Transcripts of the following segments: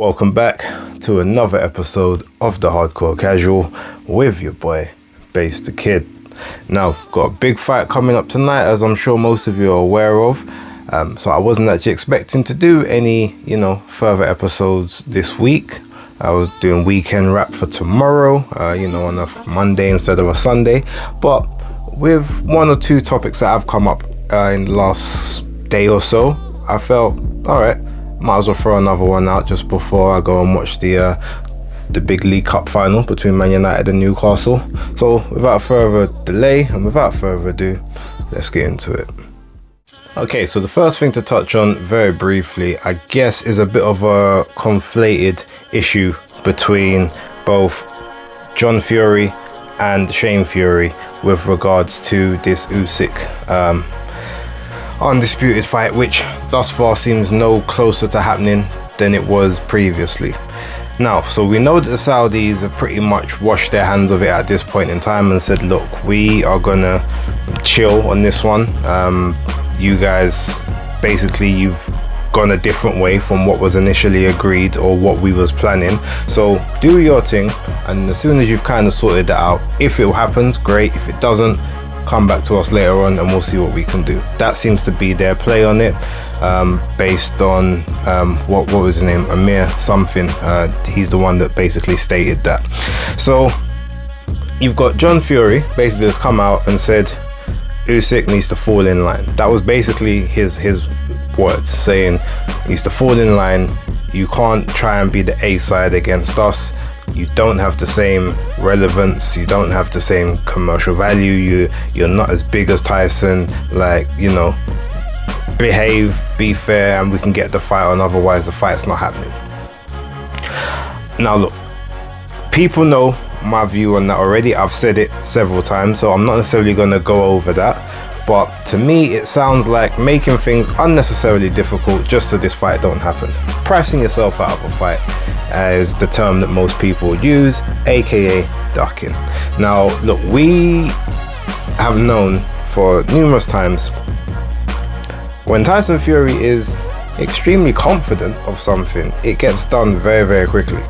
Welcome back to another episode of The Hardcore Casual with your boy, Bass the Kid. Now, got a big fight coming up tonight, as I'm sure most of you are aware of. So I wasn't actually expecting to do any, further episodes this week. I was doing weekend wrap for tomorrow, on a Monday instead of a Sunday. But with one or two topics that have come up in the last day or so, I felt, all right, might as well throw another one out just before I go and watch the big League Cup final between Man United and Newcastle. So without further delay and without further ado, let's get into it. Okay, so the first thing to touch on very briefly, I guess, is a bit of a conflated issue between both John Fury and Shane Fury with regards to this Usyk Undisputed fight, which thus far seems no closer to happening than it was previously. Now, so we know that the Saudis have pretty much washed their hands of it at this point in time and said, look, we are gonna chill on this one. You guys, basically, you've gone a different way from what was initially agreed or what we was planning. So do your thing, and as soon as you've kind of sorted that out, if it happens, great. If it doesn't, come back to us later on and we'll see what we can do. That seems to be their play on it, based on what was his name, Amir something. He's the one that basically stated that. So you've got John Fury basically has come out and said Usyk needs to fall in line. That was basically his words, saying he needs to fall in line. You can't try and be the A side against us. You don't have the same relevance, you don't have the same commercial value, you're not as big as Tyson, behave, be fair, and we can get the fight on, otherwise the fight's not happening. Now look, people know my view on that already. I've said it several times, so I'm not necessarily going to go over that, but to me it sounds like making things unnecessarily difficult just so this fight don't happen. Pricing yourself out of a fight is the term that most people use, aka ducking. Now look, we have known for numerous times when Tyson Fury is extremely confident of something, it gets done very, very quickly.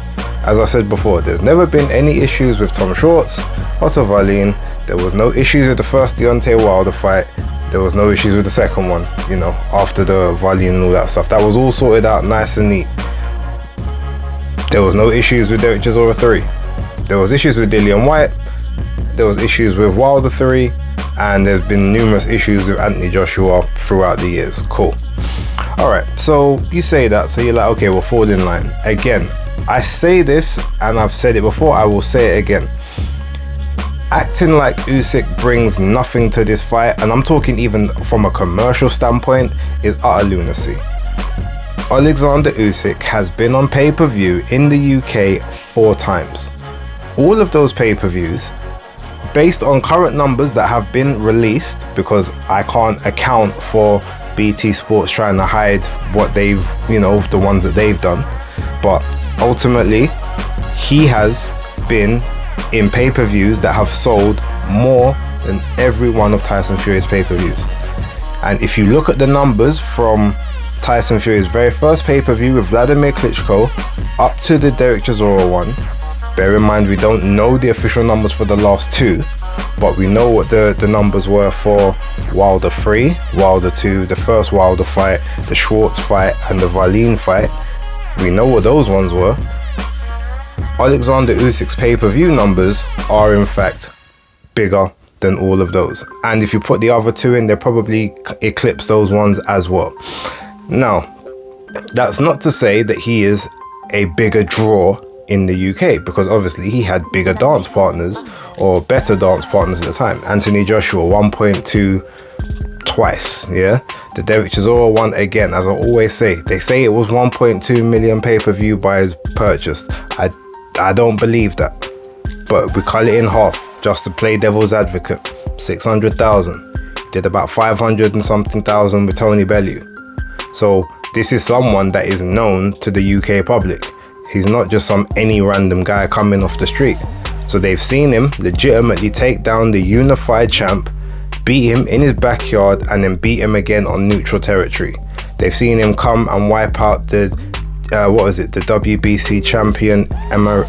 As I said before, there's never been any issues with Tom Schwartz, Otto Wallin. There was no issues with the first Deontay Wilder fight. There was no issues with the second one, after the Wallin and all that stuff. That was all sorted out nice and neat. There was no issues with Derek Chisora 3. There was issues with Dillian White. There was issues with Wilder 3. And there's been numerous issues with Anthony Joshua throughout the years. Cool. Alright, so you say that, so you're like, okay, we'll fall in line. Again, I say this, and I've said it before, I will say it again. Acting like Usyk brings nothing to this fight, and I'm talking even from a commercial standpoint, is utter lunacy. Alexander Usyk has been on pay-per-view in the UK 4 times. All of those pay-per-views, based on current numbers that have been released, because I can't account for BT Sports trying to hide what they've, the ones that they've done, but ultimately he has been in pay-per-views that have sold more than every one of Tyson Fury's pay-per-views. And if you look at the numbers from Tyson Fury's very first pay-per-view with Vladimir Klitschko up to the Derek Chisora one, bear in mind we don't know the official numbers for the last 2, but we know what the numbers were for Wilder 3, Wilder 2, the first Wilder fight, the Schwartz fight, and the Wallin fight. We know what those ones were. Alexander Usyk's pay-per-view numbers are in fact bigger than all of those. And if you put the other 2 in, they probably eclipse those ones as well. Now, that's not to say that he is a bigger draw in the UK, because obviously he had bigger dance partners or better dance partners at the time. Anthony Joshua 1.2 twice, yeah. The Derek Chisora one, again, as I always say, they say it was 1.2 million pay-per-view buys purchased. I don't believe that, but we cut it in half just to play devil's advocate. 600,000, did about 500 and something thousand with Tony Bellew. So this is someone that is known to the UK public. He's not just any random guy coming off the street. So they've seen him legitimately take down the unified champ, beat him in his backyard, and then beat him again on neutral territory. They've seen him come and wipe out the the WBC champion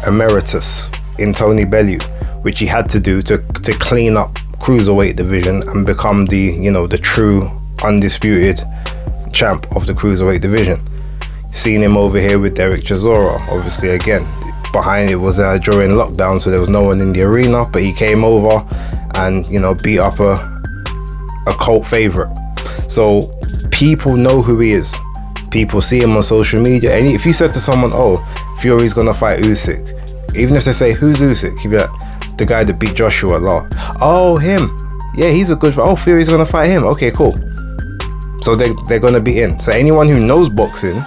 emeritus in Tony Bellew, which he had to do to clean up cruiserweight division and become the true undisputed champ of the cruiserweight division. Seen him over here with Derek Chisora, obviously. Again, behind it was during lockdown, so there was no one in the arena, but he came over and beat up a cult favorite. So people know who he is. People see him on social media, and if you said to someone, "Oh, Fury's gonna fight Usyk," even if they say, "Who's Usyk?" You'd be like, "The guy that beat Joshua a lot." "Oh, him. Yeah, he's a good fight. Oh, Fury's gonna fight him. Okay, cool." So they're gonna be in. So anyone who knows boxing,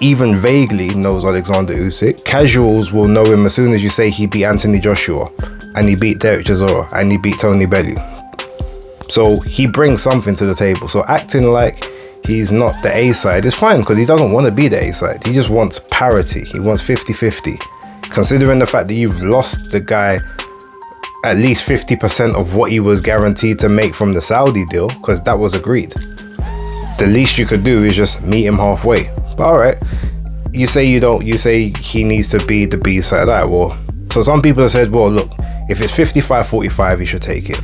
even vaguely knows Alexander Usyk, casuals will know him as soon as you say he beat Anthony Joshua, and he beat Derek Chisora, and he beat Tony Bellew. So he brings something to the table. So acting like he's not the A side is fine, because he doesn't want to be the A side. He just wants parity. He wants 50-50. Considering the fact that you've lost the guy at least 50% of what he was guaranteed to make from the Saudi deal, because that was agreed. The least you could do is just meet him halfway. But all right, you say he needs to be the B side. All right, well, so some people have said, well, look, if it's 55-45, he should take it.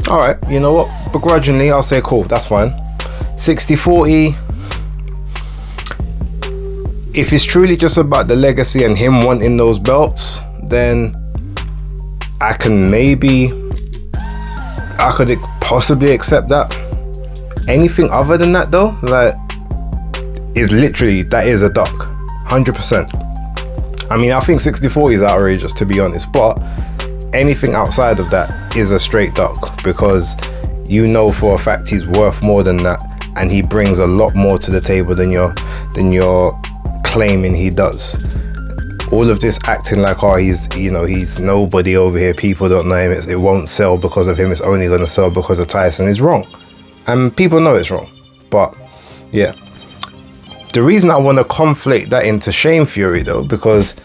All right, you know what? Begrudgingly, I'll say cool, that's fine. 60-40. If it's truly just about the legacy and him wanting those belts, then I could possibly accept that. Anything other than that, though, that is a duck, 100%. I mean, I think 60-40 is outrageous, to be honest, but anything outside of that is a straight duck, because for a fact he's worth more than that, and he brings a lot more to the table than you're claiming he does. All of this acting like, oh, he's nobody over here, people don't know him, it won't sell because of him, it's only going to sell because of Tyson, is wrong. And people know it's wrong. But yeah, the reason I want to conflate that into Shane Fury, though, because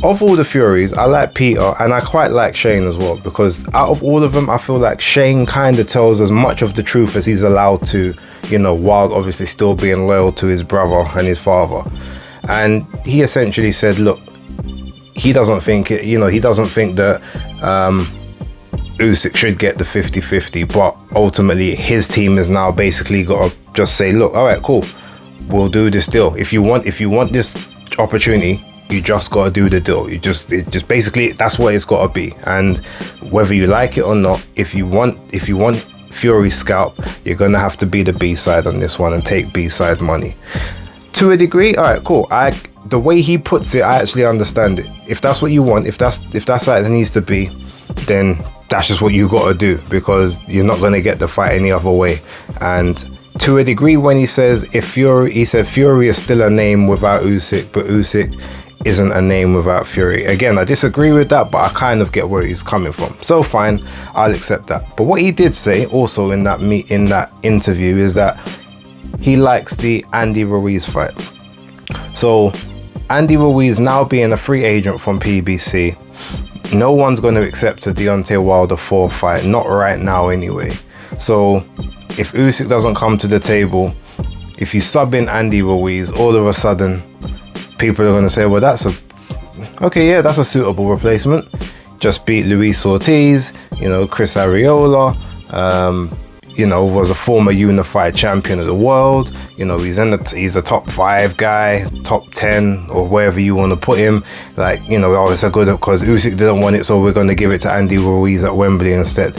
of all the Furies, I like Peter, and I quite like Shane as well, because out of all of them, I feel like Shane kind of tells as much of the truth as he's allowed to, while obviously still being loyal to his brother and his father. And he essentially said, look, he doesn't think that Usyk should get the 50-50, but ultimately his team has now basically got to just say, look, all right, cool, we'll do this deal. If you want this opportunity, you just got to do the deal. It just basically, that's what it's got to be. And whether you like it or not, if you want Fury's scalp, you're gonna have to be the B side on this one and take B side money. To a degree, all right, cool. The way he puts it, I actually understand it. If that's what you want, if that's how it needs to be, then that's just what you got to do, because you're not going to get the fight any other way. And to a degree, when he says he said Fury is still a name without Usyk, but Usyk isn't a name without Fury. Again, I disagree with that, but I kind of get where he's coming from. So fine, I'll accept that. But what he did say also in that interview is that he likes the Andy Ruiz fight. So Andy Ruiz now being a free agent from PBC, no one's going to accept a Deontay Wilder 4 fight, not right now anyway. So if Usyk doesn't come to the table, if you sub in Andy Ruiz, all of a sudden people are going to say, well, that's a suitable replacement. Just beat Luis Ortiz, Chris Arreola, was a former unified champion of the world. He's a top 5 guy, top 10, or wherever you want to put him. It's a good, because Usyk didn't want it, so we're going to give it to Andy Ruiz at Wembley instead.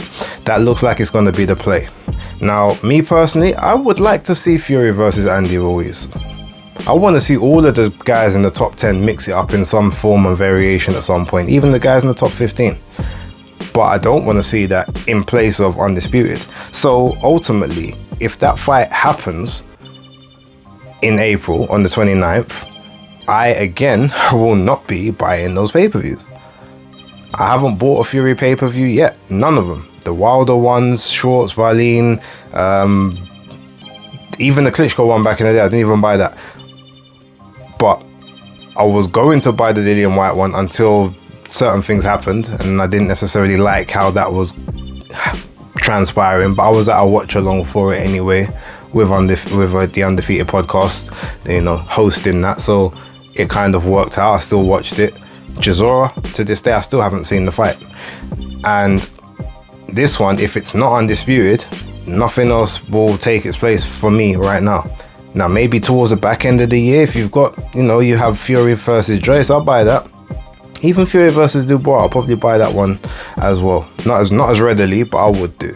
That looks like it's going to be the play. Now, me personally, I would like to see Fury versus Andy Ruiz. I want to see all of the guys in the top 10 mix it up in some form and variation at some point, even the guys in the top 15. But I don't want to see that in place of Undisputed. So ultimately, if that fight happens in April on the 29th, I again will not be buying those pay-per-views. I haven't bought a Fury pay-per-view yet. None of them. The Wilder ones, Schwartz, Valin, even the Klitschko one back in the day, I didn't even buy that. But I was going to buy the Dillian White one until certain things happened, and I didn't necessarily like how that was transpiring, but I was at a watch along for it anyway, with the Undefeated podcast, you know, hosting that, so it kind of worked out. I still watched it. Chisora, to this day, I still haven't seen the fight. And this one, if it's not Undisputed, nothing else will take its place for me right now. Now, maybe towards the back end of the year, if you've got, you know, you have Fury versus Joyce, I'll buy that. Even Fury versus Dubois, I'll probably buy that one as well. Not as readily, but I would do.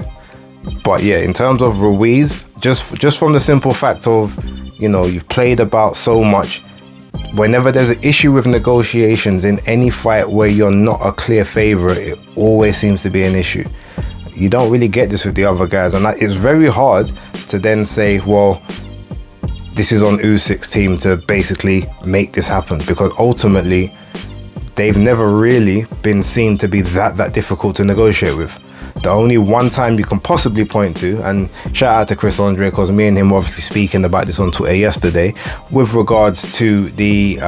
But yeah, in terms of Ruiz, just from the simple fact of, you know, you've played about so much. Whenever there's an issue with negotiations in any fight where you're not a clear favorite, it always seems to be an issue. You don't really get this with the other guys, and it's very hard to then say, well, this is on Usyk's team to basically make this happen, because ultimately they've never really been seen to be that difficult to negotiate with. The only one time you can possibly point to, and shout out to Chris Andre, because me and him were obviously speaking about this on Twitter yesterday, with regards to the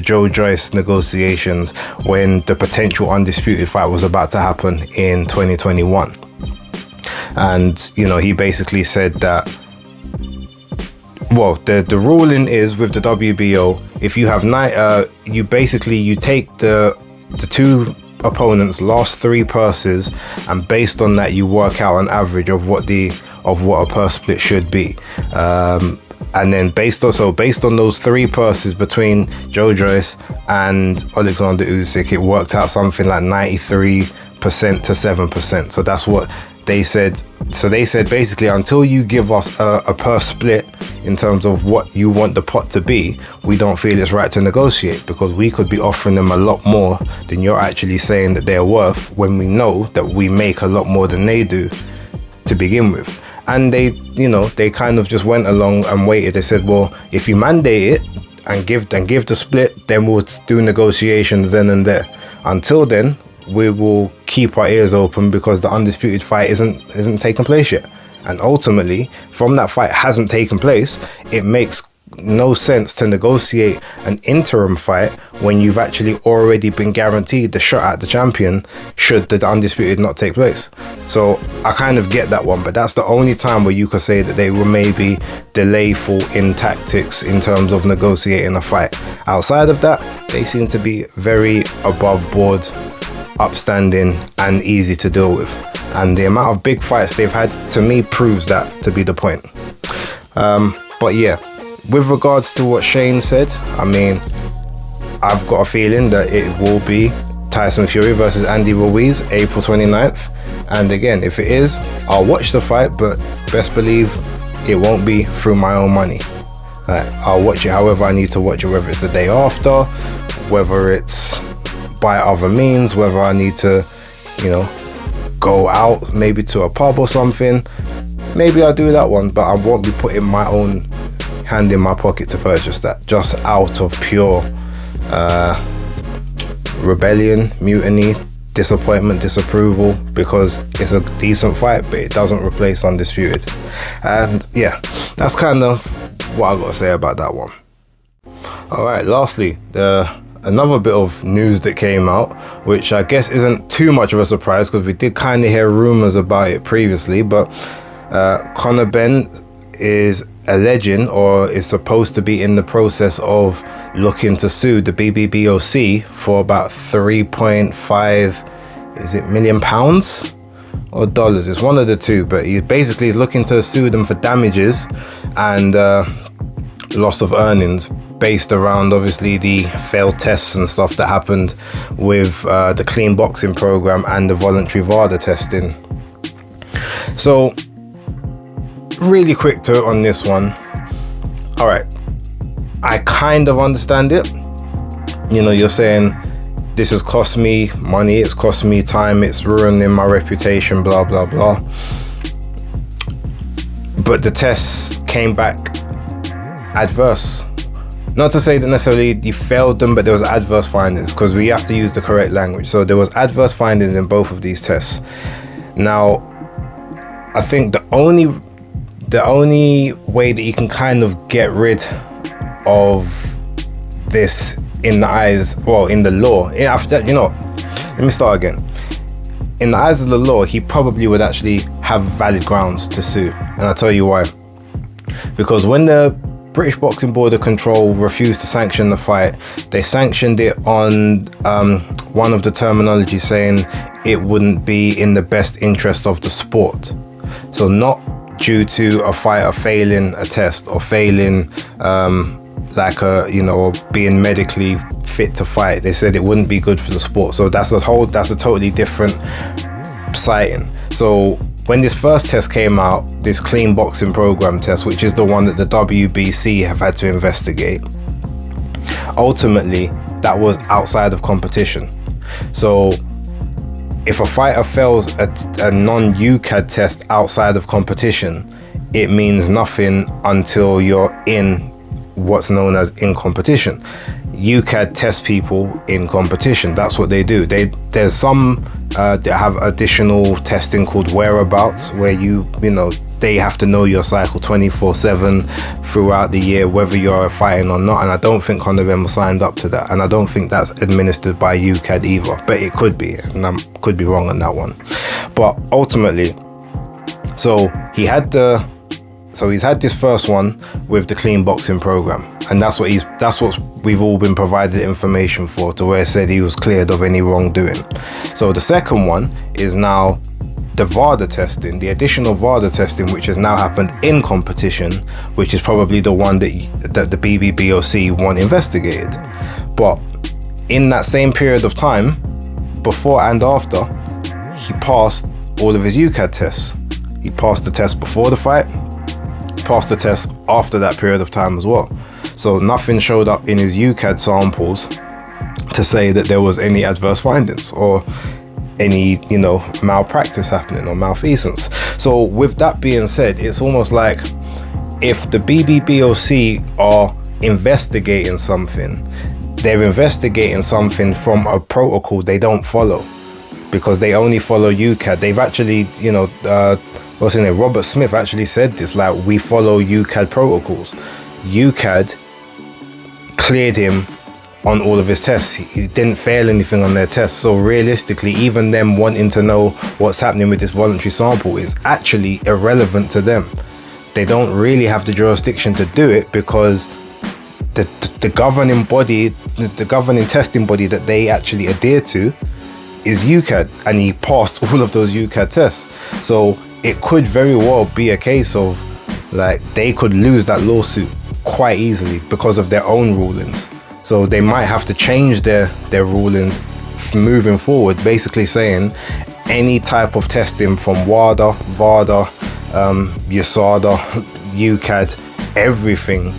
Joe Joyce negotiations when the potential Undisputed fight was about to happen in 2021. And, you know, he basically said that, well, the ruling is with the WBO, if you have you take the two opponents' last three purses, and based on that you work out an average of what a purse split should be, and then based on those three purses between Joe Joyce and Alexander Usyk, it worked out something like 93% to 7%. So that's what they said. So they said basically, until you give us a purse split in terms of what you want the pot to be, we don't feel it's right to negotiate, because we could be offering them a lot more than you're actually saying that they're worth, when we know that we make a lot more than they do to begin with. And they, you know, they kind of just went along and waited. They said, well, if you mandate it and give the split, then we'll do negotiations then and there. Until then, we will keep our ears open, because the Undisputed fight isn't taking place yet. And ultimately, from that fight hasn't taken place, it makes no sense to negotiate an interim fight when you've actually already been guaranteed the shot at the champion should the Undisputed not take place. So I kind of get that one, but that's the only time where you could say that they were maybe delayful in tactics in terms of negotiating a fight. Outside of that, they seem to be very above board, upstanding and easy to deal with, and the amount of big fights they've had, to me, proves that to be the point. But yeah, with regards to what Shane said, I mean, I've got a feeling that it will be Tyson Fury versus Andy Ruiz, April 29th. And again, if it is, I'll watch the fight, but best believe it won't be through my own money. I'll watch it however I need to watch it, whether it's the day after, whether it's by other means, whether I need to, you know, go out maybe to a pub or something. Maybe I'll do that one, but I won't be putting my own hand in my pocket to purchase that, just out of pure rebellion, mutiny, disappointment, disapproval, because it's a decent fight, but it doesn't replace Undisputed. And yeah, that's kind of what I gotta say about that one. All right, lastly, another bit of news that came out, which I guess isn't too much of a surprise, because we did kind of hear rumors about it previously, but Conor Benn is alleging, or is supposed to be in the process of looking to sue the BBBoC for about 3.5 million pounds or dollars. It's one of the two, but he basically is looking to sue them for damages and loss of earnings, based around obviously the failed tests and stuff that happened with the clean boxing program and the voluntary VADA testing. So really quick to on this one. All right, I kind of understand it. You know, you're saying this has cost me money, it's cost me time, it's ruining my reputation, blah blah blah. But the tests came back adverse. Not to say that necessarily you failed them, but there was adverse findings, because we have to use the correct language. So there was adverse findings in both of these tests. Now, I think the only way that you can kind of get rid of this in the eyes, well, in the law, after that, you know, let me start again. In the eyes of the law, he probably would actually have valid grounds to sue, and I'll tell you why. because when the British Boxing Board of Control refused to sanction the fight, they sanctioned it on one of the terminology saying it wouldn't be in the best interest of the sport. So not due to a fighter failing a test or failing being medically fit to fight. They said it wouldn't be good for the sport. So that's a totally different citing. So when this first test came out, this clean boxing program test, which is the one that the WBC have had to investigate, ultimately that was outside of competition. So if a fighter fails a non-UCAD test outside of competition, it means nothing until you're in what's known as in competition. UCAD test people in competition. That's what they do. There's some that have additional testing called whereabouts, where they have to know your cycle 24/7 throughout the year, whether you're fighting or not. And I don't think Conor Benn was signed up to that, and I don't think that's administered by UCAD either, but it could be, and I could be wrong on that one. But ultimately, he's had this first one with the clean boxing program, and that's what we've all been provided information for, to where it said he was cleared of any wrongdoing. So the second one is now the VADA testing, the additional VADA testing, which has now happened in competition, which is probably the one that the BBBoC want investigated. But in that same period of time, before and after, he passed all of his UCAD tests. He passed the test before the fight, passed the test after that period of time as well. So nothing showed up in his UCAD samples to say that there was any adverse findings or any malpractice happening or malfeasance. So with that being said, it's almost like if the BBBoC are investigating something, they're investigating something from a protocol they don't follow, because they only follow UCAD. They've actually, what's his name, Robert Smith actually said this, like, we follow UCAD protocols. UCAD cleared him on all of his tests. He didn't fail anything on their tests. So realistically, even them wanting to know what's happening with this voluntary sample is actually irrelevant to them. They don't really have the jurisdiction to do it, because the governing body, the governing testing body that they actually adhere to is UCAD, and he passed all of those UCAD tests. So it could very well be a case of, like, they could lose that lawsuit quite easily because of their own rulings. So they might have to change their rulings moving forward, basically saying any type of testing from WADA, VADA, USADA, UCAD, everything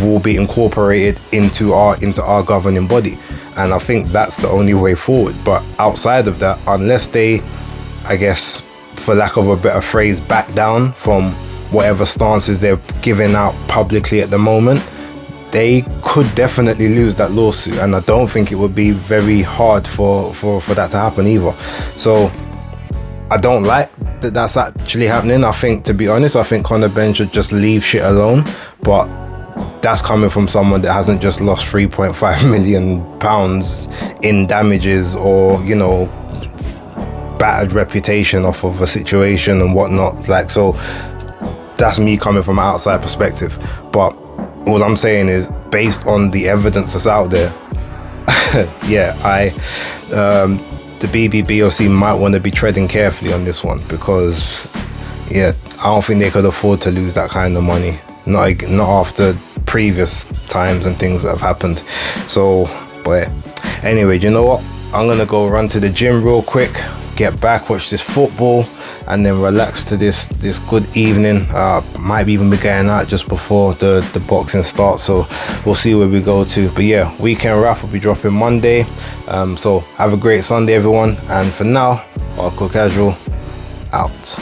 will be incorporated into our governing body. And I think that's the only way forward. But outside of that, unless they, I guess, for lack of a better phrase, back down from whatever stances they're giving out publicly at the moment, they could definitely lose that lawsuit. And I don't think it would be very hard for that to happen either. So I don't like that that's actually happening. I think, to be honest, I think Conor Benn should just leave shit alone. But that's coming from someone that hasn't just lost £3.5 million in damages, or, battered reputation off of a situation and whatnot. Like, so that's me coming from an outside perspective. But all I'm saying is, based on the evidence that's out there, the BBBoC might want to be treading carefully on this one, because I don't think they could afford to lose that kind of money. Not after previous times and things that have happened. So, but anyway, you know what? I'm gonna go run to the gym real quick, get back, watch this football, and then relax to this good evening. Might even be going out just before the boxing starts, so we'll see where we go to. But yeah, weekend wrap will be dropping Monday. So have a great Sunday, everyone, and for now, Hardcore Casual out.